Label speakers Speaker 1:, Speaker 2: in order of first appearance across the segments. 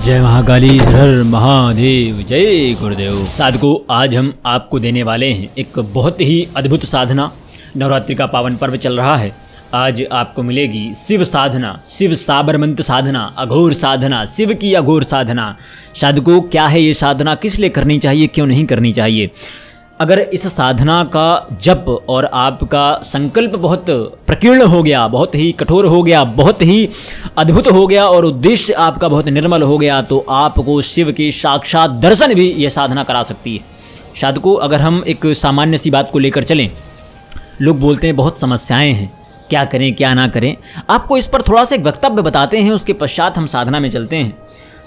Speaker 1: जय महाकाली, हर हर महादेव, जय गुरुदेव। साधकों, आज हम आपको देने वाले हैं एक बहुत ही अद्भुत साधना। नवरात्रि का पावन पर्व चल रहा है। आज आपको मिलेगी शिव साधना, शिव साबरमंत साधना, अघोर साधना, शिव की अघोर साधना। साधकों, क्या है ये साधना, किस लिए करनी चाहिए, क्यों नहीं करनी चाहिए? अगर इस साधना का जप और आपका संकल्प बहुत प्रकीर्ण हो गया, बहुत ही कठोर हो गया, बहुत ही अद्भुत हो गया और उद्देश्य आपका बहुत निर्मल हो गया, तो आपको शिव के साक्षात दर्शन भी यह साधना करा सकती है। साधकों, अगर हम एक सामान्य सी बात को लेकर चलें, लोग बोलते हैं बहुत समस्याएं हैं, क्या करें क्या ना करें। आपको इस पर थोड़ा सा एक वक्तव्य बताते हैं, उसके पश्चात हम साधना में चलते हैं।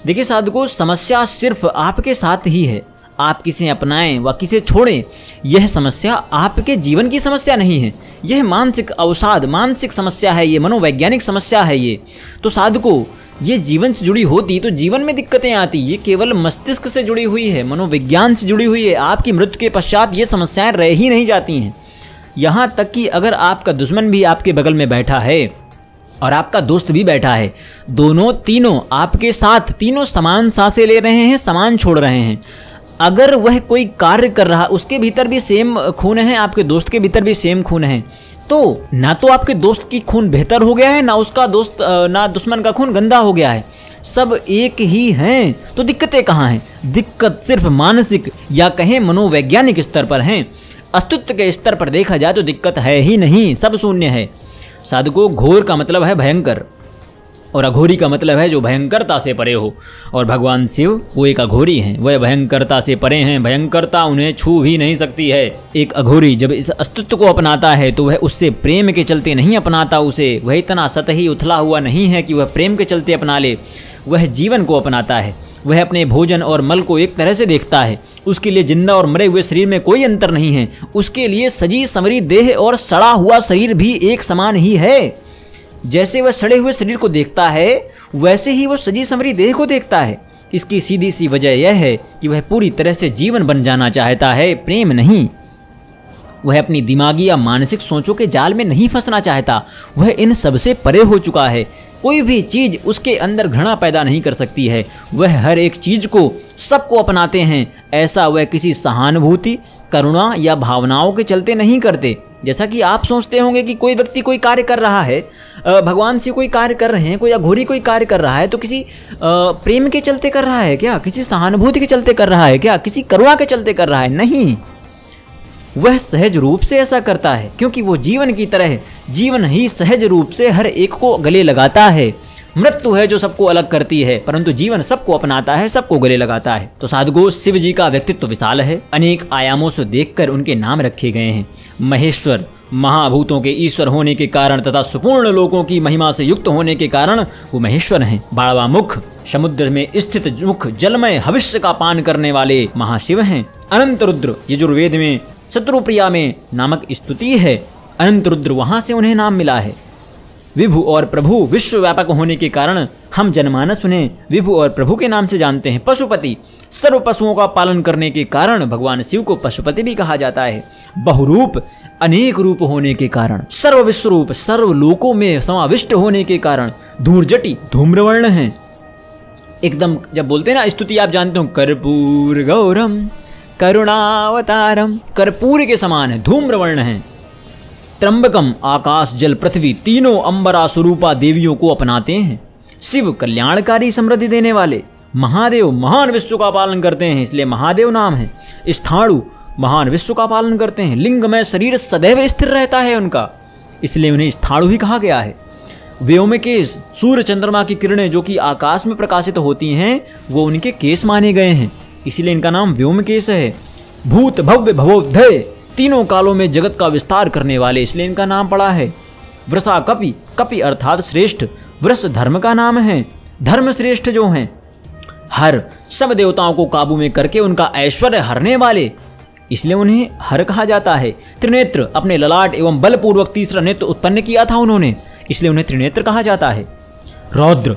Speaker 1: देखिए साधकों, समस्या सिर्फ आपके साथ ही है। आप किसे अपनाएं व किसे छोड़ें, यह समस्या आपके जीवन की समस्या नहीं है। यह मानसिक अवसाद, मानसिक समस्या है, ये मनोवैज्ञानिक समस्या है। ये तो साधकों, ये जीवन से जुड़ी होती तो जीवन में दिक्कतें आती। ये केवल मस्तिष्क से जुड़ी हुई है, मनोविज्ञान से जुड़ी हुई है। आपकी मृत्यु के पश्चात ये समस्याएं रह ही नहीं जाती हैं। यहाँ तक कि अगर आपका दुश्मन भी आपके बगल में बैठा है और आपका दोस्त भी बैठा है, दोनों तीनों आपके साथ, तीनों समान सांसें ले रहे हैं, समान छोड़ रहे हैं। अगर वह कोई कार्य कर रहा, उसके भीतर भी सेम खून है, आपके दोस्त के भीतर भी सेम खून है, तो ना तो आपके दोस्त की खून बेहतर हो गया है, ना उसका दोस्त, ना दुश्मन का खून गंदा हो गया है, सब एक ही हैं। तो दिक्कतें कहाँ हैं? दिक्कत सिर्फ मानसिक या कहें मनोवैज्ञानिक स्तर पर हैं। अस्तित्व के स्तर पर देखा जाए तो दिक्कत है ही नहीं, सब शून्य है। साधकों, घोर का मतलब है भयंकर और अघोरी का मतलब है जो भयंकरता से परे हो। और भगवान शिव वो एक अघोरी हैं, वह भयंकरता से परे हैं। भयंकरता उन्हें छू भी नहीं सकती है। एक अघोरी जब इस अस्तित्व को अपनाता है तो वह उससे प्रेम के चलते नहीं अपनाता उसे। वह इतना सतही उथला हुआ नहीं है कि वह प्रेम के चलते अपना ले। वह जीवन को अपनाता है। वह अपने भोजन और मल को एक तरह से देखता है। उसके लिए जिंदा और मरे हुए शरीर में कोई अंतर नहीं है। उसके लिए सजी संवरी देह और सड़ा हुआ शरीर भी एक समान ही है। जैसे वह सड़े हुए शरीर को देखता है, वैसे ही वह सजी संवरी देह को देखता है। इसकी सीधी सी वजह यह है कि वह पूरी तरह से जीवन बन जाना चाहता है, प्रेम नहीं। वह अपनी दिमागी या मानसिक सोचों के जाल में नहीं फंसना चाहता। वह इन सबसे परे हो चुका है। कोई भी चीज़ उसके अंदर घृणा पैदा नहीं कर सकती है। वह हर एक चीज़ को, सबको अपनाते हैं। ऐसा वह किसी सहानुभूति, करुणा या भावनाओं के चलते नहीं करते। जैसा कि आप सोचते होंगे कि कोई व्यक्ति कोई कार्य कर रहा है, भगवान से कोई कार्य कर रहे हैं, कोई अघोरी कोई कार्य कर रहा है, तो किसी प्रेम के चलते कर रहा है क्या? किसी सहानुभूति के चलते कर रहा है क्या? किसी करुणा के चलते कर रहा है? नहीं, वह सहज रूप से ऐसा करता है, क्योंकि वो जीवन की तरह है। जीवन ही सहज रूप से हर एक को गले लगाता है। मृत्यु है जो सबको अलग करती है, परंतु जीवन सबको अपनाता है, सबको गले लगाता है। तो साधकों, शिव जी का व्यक्तित्व विशाल है। अनेक आयामों से देखकर उनके नाम रखे गए हैं। महेश्वर, महाभूतों के ईश्वर होने के कारण तथा सुपूर्ण लोकों की महिमा से युक्त होने के कारण वो महेश्वर हैं। बाड़वा मुख, समुद्र में स्थित मुख, जलमय हविष्य का पान करने वाले महाशिव हैं। अनंत रुद्र, यजुर्वेद में शत्रुप्रिया में नामक स्तुति है। अनंत रुद्र, वहां से उन्हें नाम मिला है। विभु और प्रभु, विश्व व्यापक होने के कारण हम जनमानस उन्हें विभु और प्रभु के नाम से जानते हैं। पशुपति, सर्व पशुओं का पालन करने के कारण भगवान शिव को पशुपति भी कहा जाता है। बहुरूप, अनेक रूप होने के कारण। सर्व विश्वरूप, सर्व लोकों में समाविष्ट होने के कारण। धूर्जटी, धूम्रवर्ण है एकदम। जब बोलते हैं ना स्तुति, आप जानते हो, कर्पूर गौरम करुणावतारम, कर्पूर के समान है, धूम्रवर्ण है। त्र्यंबकम, आकाश जल पृथ्वी तीनों अंबरा स्वरूपा देवियों को अपनाते हैं। शिव, कल्याणकारी समृद्धि देने वाले। महादेव, महान विश्व का पालन करते हैं, इसलिए महादेव नाम है। स्थाणु, महान विश्व का पालन करते हैं। लिंग में शरीर सदैव स्थिर रहता है उनका, इसलिए उन्हें स्थाणु ही कहा गया है। व्योमकेश, सूर्य चंद्रमा की किरणें जो कि आकाश में प्रकाशित होती हैं, वो उनके केश माने गए हैं, इसलिए इनका नाम व्योमकेश है। भूत, भव्य, भवोदय, तीनों कालों में जगत का विस्तार करने वाले, इसलिए इनका नाम पड़ा है। वृषा, कपि, कपि अर्थात श्रेष्ठ। वृष धर्म का नाम है, धर्म श्रेष्ठ जो हैं। हर, सब देवताओं को काबू में करके उनका ऐश्वर्य हरने वाले, इसलिए उन्हें हर कहा जाता है। त्रिनेत्र, अपने ललाट एवं बलपूर्वक तीसरा नेत्र उत्पन्न किया था उन्होंने, इसलिए उन्हें त्रिनेत्र कहा जाता है। रौद्र,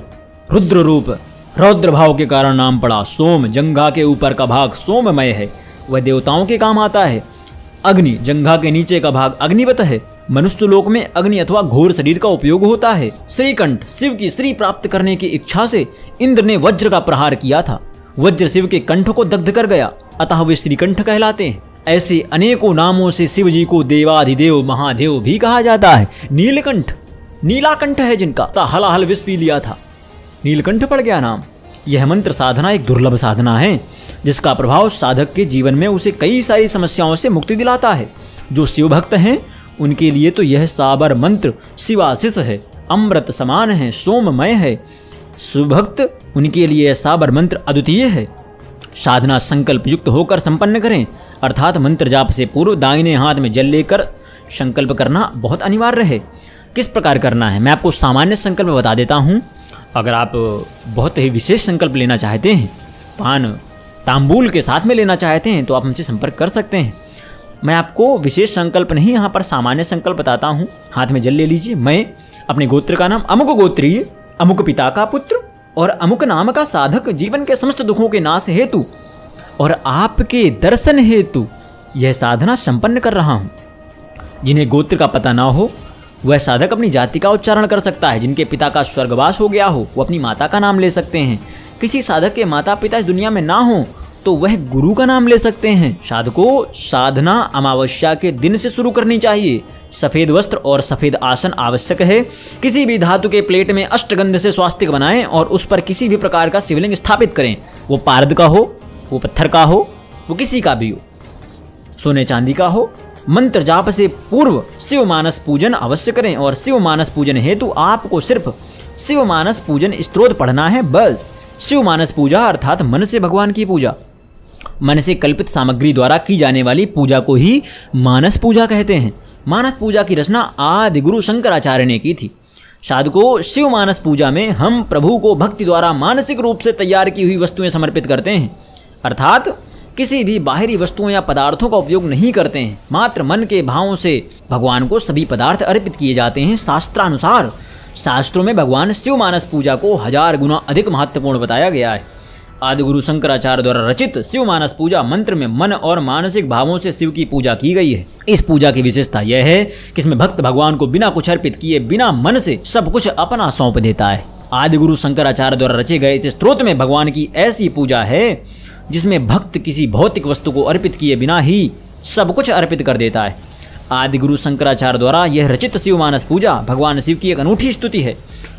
Speaker 1: रुद्र रूप, रौद्र भाव के कारण नाम पड़ा। सोम, जंघा के ऊपर का भाग सोममय है, वह देवताओं के काम आता है। अग्नि, जंघा के नीचे का भाग अग्निवत है। मनुष्य लोक में अग्नि अथवा घोर शरीर का उपयोग होता है। श्रीकंठ, शिव की श्री प्राप्त करने की इच्छा से इंद्र ने वज्र का प्रहार किया था। वज्र शिव के कंठ को दग्ध कर गया, अतः वे श्रीकंठ कहलाते हैं। ऐसे अनेकों नामों से शिव जी को देवाधिदेव महादेव भी कहा जाता है। नीलकंठ, नीलाकंठ है जिनका हलाहल विष पी लिया था, नीलकंठ पड़ गया नाम। यह मंत्र साधना एक दुर्लभ साधना है जिसका प्रभाव साधक के जीवन में उसे कई सारी समस्याओं से मुक्ति दिलाता है। जो शिव भक्त हैं उनके लिए तो यह साबर मंत्र शिवाशिष है, अमृत समान है, सोममय है। शिवभक्त उनके लिए यह साबर मंत्र अद्वितीय है। साधना संकल्प युक्त होकर संपन्न करें, अर्थात मंत्र जाप से पूर्व दाहिने हाथ में जल लेकर संकल्प करना बहुत अनिवार्य है। किस प्रकार करना है मैं आपको सामान्य संकल्प बता देता हूँ। अगर आप बहुत ही विशेष संकल्प लेना चाहते हैं, पान तांबूल के साथ में लेना चाहते हैं, तो आप हमसे संपर्क कर सकते हैं। मैं आपको विशेष संकल्प नहीं, यहाँ पर सामान्य संकल्प बताता हूँ। हाथ में जल ले लीजिए। मैं अपने गोत्र का नाम अमुक गोत्रीय, अमुक पिता का पुत्र और अमुक नाम का साधक, जीवन के समस्त दुखों के नाश हेतु और आपके दर्शन हेतु यह साधना संपन्न कर रहा हूँ। जिन्हें गोत्र का पता ना हो वह साधक अपनी जाति का उच्चारण कर सकता है। जिनके पिता का स्वर्गवास हो गया हो वो अपनी माता का नाम ले सकते हैं। किसी साधक के माता पिता इस दुनिया में ना हो तो वह गुरु का नाम ले सकते हैं। साधकों, साधना अमावस्या के दिन से शुरू करनी चाहिए। सफेद वस्त्र और सफेद आसन आवश्यक है। किसी भी धातु के प्लेट में अष्टगंध से स्वास्तिक बनाएं और उस पर किसी भी प्रकार का शिवलिंग स्थापित करें। वो पारद का हो, वो पत्थर का हो, वो किसी का भी हो, सोने चांदी का हो। मंत्र जाप से पूर्व शिव मानस पूजन अवश्य करें और शिव मानस पूजन हेतु आपको सिर्फ शिव मानस पूजन स्तोत्र पढ़ना है, बस। शिव मानस पूजा अर्थात मन से भगवान की पूजा, मन से कल्पित सामग्री द्वारा की जाने वाली पूजा को ही मानस पूजा कहते हैं। मानस पूजा की रचना आदि गुरु शंकराचार्य ने की थी। साधकों, शिव मानस पूजा में हम प्रभु को भक्ति द्वारा मानसिक रूप से तैयार की हुई वस्तुएं समर्पित करते हैं, अर्थात किसी भी बाहरी वस्तुओं या पदार्थों का उपयोग नहीं करते हैं। मात्र मन के भावों से भगवान को सभी पदार्थ अर्पित किए जाते हैं। शास्त्रानुसार शास्त्रों में भगवान शिव मानस पूजा को 1000 गुना अधिक महत्वपूर्ण बताया गया है। आदिगुरु शंकराचार्य द्वारा रचित शिव मानस पूजा मंत्र में मन और मानसिक भावों से शिव की पूजा की गई है। इस पूजा की विशेषता यह है कि इसमें भक्त भगवान को बिना कुछ अर्पित किए बिना मन से सब कुछ अपना सौंप देता है। आदिगुरु शंकराचार्य द्वारा रचे गए इस स्तोत्र में भगवान की ऐसी पूजा है जिसमें भक्त किसी भौतिक वस्तु को अर्पित किए बिना ही सब कुछ अर्पित कर देता है। आदिगुरु शंकराचार्य द्वारा यह रचित शिव मानस पूजा भगवान शिव की एक अनूठी स्तुति है।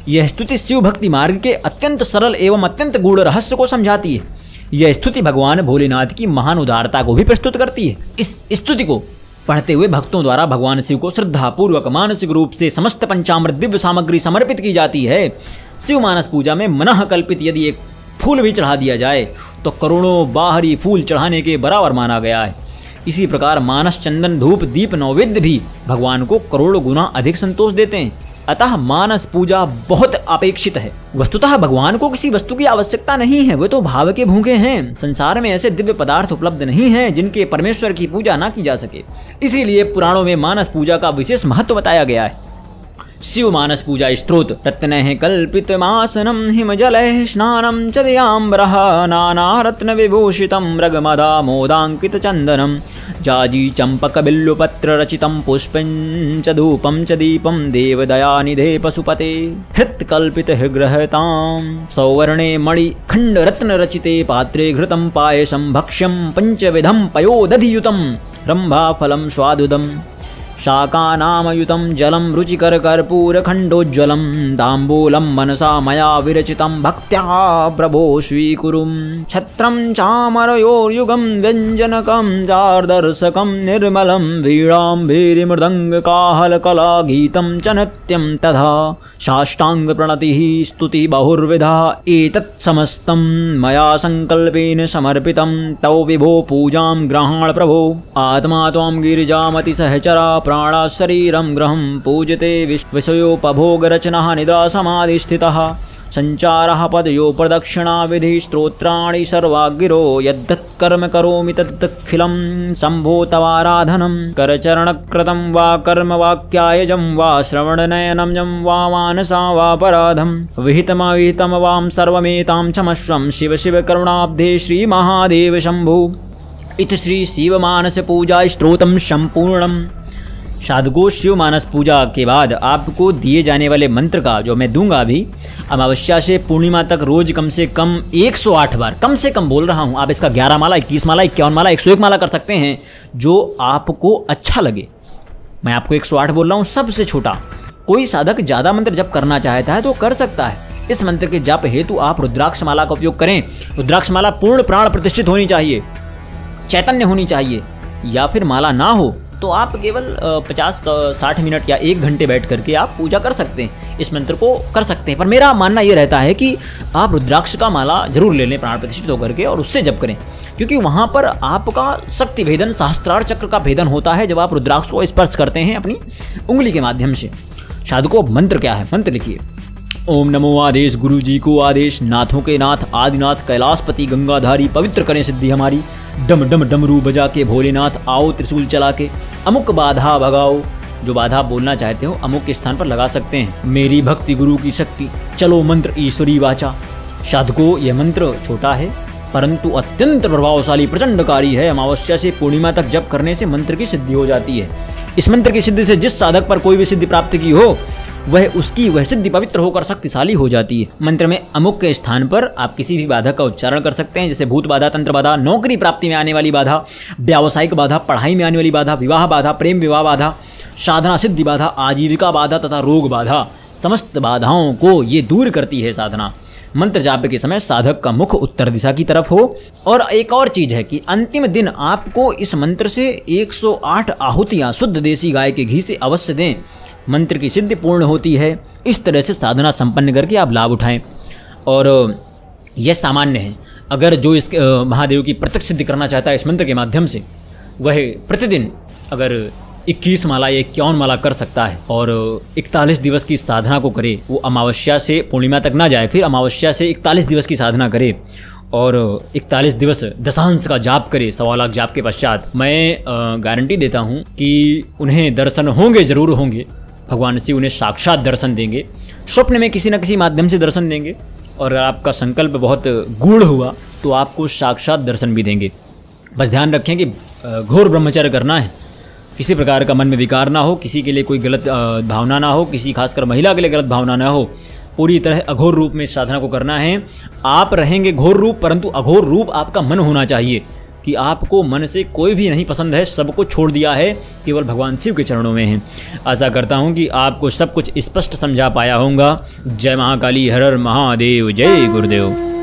Speaker 1: यह स्तुति शिव भक्ति मार्ग के अत्यंत सरल एवं अत्यंत गूढ़ रहस्य को समझाती है। यह स्तुति भगवान भोलेनाथ की महान उदारता को भी प्रस्तुत करती है। इस स्तुति को पढ़ते हुए भक्तों द्वारा भगवान शिव को श्रद्धापूर्वक मानसिक रूप से समस्त पंचामृत दिव्य सामग्री समर्पित की जाती है। शिव मानस पूजा में मनः कल्पित यदि एक फूल भी चढ़ा दिया जाए तो करोड़ों बाहरी फूल चढ़ाने के बराबर माना गया है। इसी प्रकार मानस चंदन धूप दीप नैवेद्य भी भगवान को करोड़ों गुना अधिक संतोष देते हैं। अतः मानस पूजा बहुत अपेक्षित है। वस्तुतः भगवान को किसी वस्तु की आवश्यकता नहीं है, वे तो भाव के भूखे हैं। संसार में ऐसे दिव्य पदार्थ उपलब्ध नहीं हैं जिनके परमेश्वर की पूजा ना की जा सके। इसीलिए पुराणों में मानस पूजा का विशेष महत्व बताया गया है। शिव मानस पूजा स्तोत्र रत्नैः कल्पितमासनं हिमजलैः स्नानं च दियाम्बरः नाना रत्न विभूषितं मृगमदामोदाङ्कित चन्दनं जाजी चंपक बिल्वपत्र रचितं पुष्पं च धूपं च दीपं देवदयानिधे पशुपते हृत् कल्पित गृहतां सौवर्णे मणि खंड रत्न रचिते पात्रे घृतं पायसं भक्ष्यं पंचविधं पयोदधियुतं रंभाफलं स्वादुदम् शाकानामयुतं जलं रुचिकर कर्पूरखण्डोज्ज्वलं ताम्बूलं मनसा मया विरचितं भक्त्या प्रभो स्वीकुरुं छत्रं चामरयोर्युगं व्यञ्जनकं चार्दर्शकं निर्मलं वीणां भीरिमृदङ्गकाहलकलागीतं च नित्यं तथा साष्टाङ्गप्रणतिः स्तुति बहुर्विधा एतत् समस्तं मया संकल्पेन समर्पितं तव विभो पूजां गृहाण प्रभो आत्मा त्वां गिरिजामतिसहचरा प्राणा शरीरं ग्रहं पूजते विषयोपभोगरचनः निद्रा समाधिस्थितः संचारः पदयो प्रदक्षिणा विधि स्तोत्राणि सर्वागिरो यद्दत्कर्म करोमि तदखिलं शम्भो तवाराधनं करचरणकृतं वा कर्म वाक्यायजं वा श्रवणनयनं जं वा मानसा वापराधं विहितमविहितं वां सर्वमेतां क्षमस्वं शिव शिव करुणाब्धे श्रीमहादेव शम्भो। इत श्री शिव मानस पूजा स्त्रोतम संपूर्णम। साधको शिव मानस पूजा के बाद आपको दिए जाने वाले मंत्र का जो मैं दूंगा अभी, अमावस्या से पूर्णिमा तक रोज कम से कम 108 बार, कम से कम बोल रहा हूँ, आप इसका 11 माला, 21 माला, 51 माला, 101 माला कर सकते हैं, जो आपको अच्छा लगे। मैं आपको 108 बोल रहा हूँ, सबसे छोटा। कोई साधक ज़्यादा मंत्र जप करना चाहता है तो कर सकता है। इस मंत्र के जप हेतु आप रुद्राक्ष माला का उपयोग करें। रुद्राक्ष माला पूर्ण प्राण प्रतिष्ठित होनी चाहिए, चैतन्य होनी चाहिए, या फिर माला ना हो तो आप केवल 50-60 मिनट या 1 घंटे बैठ करके आप पूजा कर सकते हैं, इस मंत्र को कर सकते हैं। पर मेरा मानना ये रहता है कि आप रुद्राक्ष का माला जरूर ले लें प्राण प्रतिष्ठित होकर के और उससे जप करें, क्योंकि वहाँ पर आपका शक्ति भेदन, सहस्त्रार चक्र का भेदन होता है जब आप रुद्राक्ष को स्पर्श करते हैं अपनी उंगली के माध्यम से। साधुको मंत्र क्या है? मंत्र लिखिए। ओम नमो आदेश, गुरु जी को आदेश, नाथों के नाथ आदिनाथ कैलाशपति गंगाधारी, पवित्र करें सिद्धि हमारी। डम डम डमरू बजा के भोलेनाथ आओ, त्रिशूल चला के अमुक बाधा भगाओ। जो बाधा बोलना चाहते हो अमुक के स्थान पर लगा सकते हैं। मेरी भक्ति गुरु की शक्ति, चलो मंत्र ईश्वरी वाचा। साधको यह मंत्र छोटा है परंतु अत्यंत प्रभावशाली, प्रचंडकारी है। अमावस्या से पूर्णिमा तक जप करने से मंत्र की सिद्धि हो जाती है। इस मंत्र की सिद्धि से जिस साधक पर कोई भी सिद्धि प्राप्त की हो वह सिद्धि पवित्र होकर शक्तिशाली हो जाती है। मंत्र में अमुक के स्थान पर आप किसी भी बाधा का उच्चारण कर सकते हैं, जैसे भूत बाधा, तंत्र बाधा, नौकरी प्राप्ति में आने वाली बाधा, व्यावसायिक बाधा, पढ़ाई में आने वाली बाधा, विवाह बाधा, प्रेम विवाह बाधा, साधना सिद्धि बाधा, आजीविका बाधा तथा रोग बाधा, समस्त बाधाओं को ये दूर करती है साधना। मंत्र जाप के समय साधक का मुख उत्तर दिशा की तरफ हो। और एक और चीज़ है कि अंतिम दिन आपको इस मंत्र से 108 आहुतियाँ शुद्ध देसी गाय के घी से अवश्य दें। मंत्र की सिद्धि पूर्ण होती है। इस तरह से साधना संपन्न करके आप लाभ उठाएं। और यह सामान्य है। अगर जो इस महादेव की प्रत्यक्ष सिद्धि करना चाहता है इस मंत्र के माध्यम से, वह प्रतिदिन अगर 21 माला या 51 माला कर सकता है और 41 दिवस की साधना को करे। वो अमावस्या से पूर्णिमा तक ना जाए, फिर अमावस्या से 41 दिवस की साधना करे और 41 दिवस दशांश का जाप करे 1.25 लाख जाप के पश्चात। मैं गारंटी देता हूँ कि उन्हें दर्शन होंगे, जरूर होंगे। भगवान शिव उन्हें साक्षात दर्शन देंगे, स्वप्न में किसी न किसी माध्यम से दर्शन देंगे। और अगर आपका संकल्प बहुत गूढ़ हुआ तो आपको साक्षात दर्शन भी देंगे। बस ध्यान रखें कि घोर ब्रह्मचर्य करना है, किसी प्रकार का मन में विकार ना हो, किसी के लिए कोई गलत भावना ना हो, किसी खासकर महिला के लिए गलत भावना ना हो। पूरी तरह अघोर रूप में साधना को करना है। आप रहेंगे घोर रूप, परंतु अघोर रूप आपका मन होना चाहिए कि आपको मन से कोई भी नहीं पसंद है, सबको छोड़ दिया है, केवल भगवान शिव के चरणों में है। आशा करता हूँ कि आपको सब कुछ स्पष्ट समझा पाया होगा। जय महाकाली, हर हर महादेव, जय गुरुदेव।